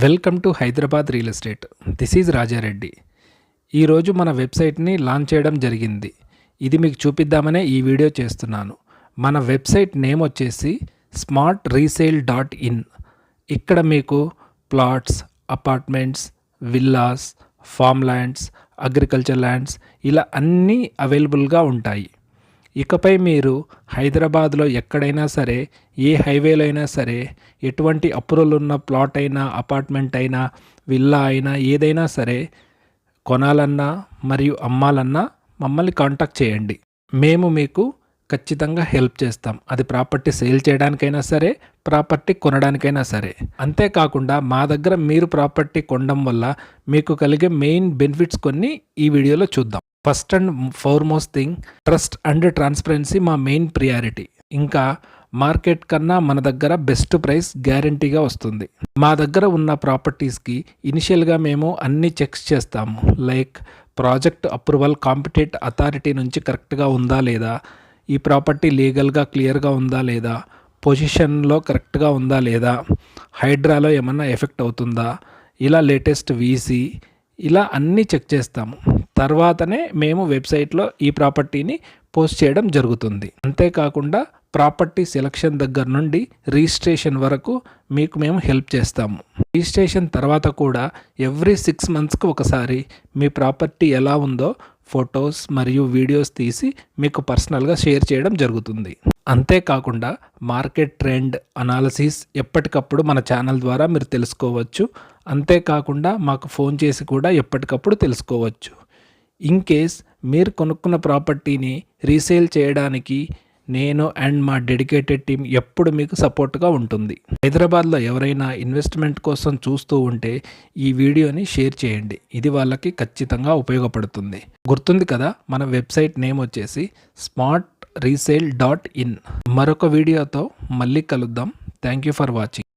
Welcome to Hyderabad real estate. This is Rajareddy. ఈరోజు మన వెబ్సైట్ని లాంచ్ చేయడం జరిగింది. ఇది మీకు చూపిద్దామనే ఈ వీడియో చేస్తున్నాను. మన వెబ్సైట్ నేమ్ వచ్చేసి smartresale.in. ఇక్కడ మీకు plots, apartments, villas, form lands, agriculture lands ఇలా అన్నీ అవైలబుల్గా ఉంటాయి. ఇకపై మీరు హైదరాబాద్లో ఎక్కడైనా సరే, ఏ హైవేలో అయినా సరే, ఎటువంటి అప్రూవల్ ఉన్న ప్లాట్ అయినా, అపార్ట్మెంట్ అయినా, విల్లా అయినా, ఏదైనా సరే కొనాలన్నా మరియు అమ్మాలన్నా మమ్మల్ని కాంటాక్ట్ చేయండి. మేము మీకు ఖచ్చితంగా హెల్ప్ చేస్తాం. అది ప్రాపర్టీ సేల్ చేయడానికైనా సరే, ప్రాపర్టీ కొనడానికైనా సరే. అంతేకాకుండా మా దగ్గర మీరు ప్రాపర్టీ కొనడం వల్ల మీకు కలిగే మెయిన్ బెనిఫిట్స్ కొన్ని ఈ వీడియోలో చూద్దాం. First and foremost thing, trust and transparency మా మెయిన్ ప్రియారిటీ. ఇంకా మార్కెట్ కన్నా మన దగ్గర బెస్ట్ ప్రైస్ గ్యారంటీగా వస్తుంది. మా దగ్గర ఉన్న ప్రాపర్టీస్కి ఇనిషియల్గా మేము అన్ని చెక్స్ చేస్తాము. Like project approval competent authority నుంచి కరెక్ట్గా ఉందా లేదా, ఈ ప్రాపర్టీ లీగల్గా క్లియర్గా ఉందా లేదా, పొజిషన్లో కరెక్ట్గా ఉందా లేదా, హైడ్రాలో ఏమన్నా ఎఫెక్ట్ అవుతుందా, ఇలా లేటెస్ట్ వీసీ, ఇలా అన్నీ చెక్ చేస్తాము. తర్వాతనే మేము వెబ్సైట్లో ఈ ప్రాపర్టీని పోస్ట్ చేయడం జరుగుతుంది. అంతేకాకుండా ప్రాపర్టీ సెలక్షన్ దగ్గర నుండి రిజిస్ట్రేషన్ వరకు మీకు మేము హెల్ప్ చేస్తాము. రిజిస్ట్రేషన్ తర్వాత కూడా ఎవ్రీ 6 monthsకి ఒకసారి మీ ప్రాపర్టీ ఎలా ఉందో ఫొటోస్ మరియు వీడియోస్ తీసి మీకు పర్సనల్గా షేర్ చేయడం జరుగుతుంది. అంతేకాకుండా మార్కెట్ ట్రెండ్ అనాలిసిస్ ఎప్పటికప్పుడు మన ఛానల్ ద్వారా మీరు తెలుసుకోవచ్చు. అంతేకాకుండా మాకు ఫోన్ చేసి కూడా ఎప్పటికప్పుడు తెలుసుకోవచ్చు. ఇన్ కేస్ మీరు కొనుక్కున్న ప్రాపర్టీని రీసేల్ చేయడానికి నేను అండ్ మా డెడికేటెడ్ టీం ఎప్పుడు మీకు సపోర్ట్గా ఉంటుంది. హైదరాబాద్లో ఎవరైనా ఇన్వెస్ట్మెంట్ కోసం చూస్తూ ఉంటే ఈ వీడియోని షేర్ చేయండి. ఇది వాళ్ళకి ఖచ్చితంగా ఉపయోగపడుతుంది. గుర్తుంది కదా, మన వెబ్సైట్ నేమ్ వచ్చేసి smartresale.in. మరొక వీడియోతో మళ్ళీ కలుద్దాం. Thank you for watching.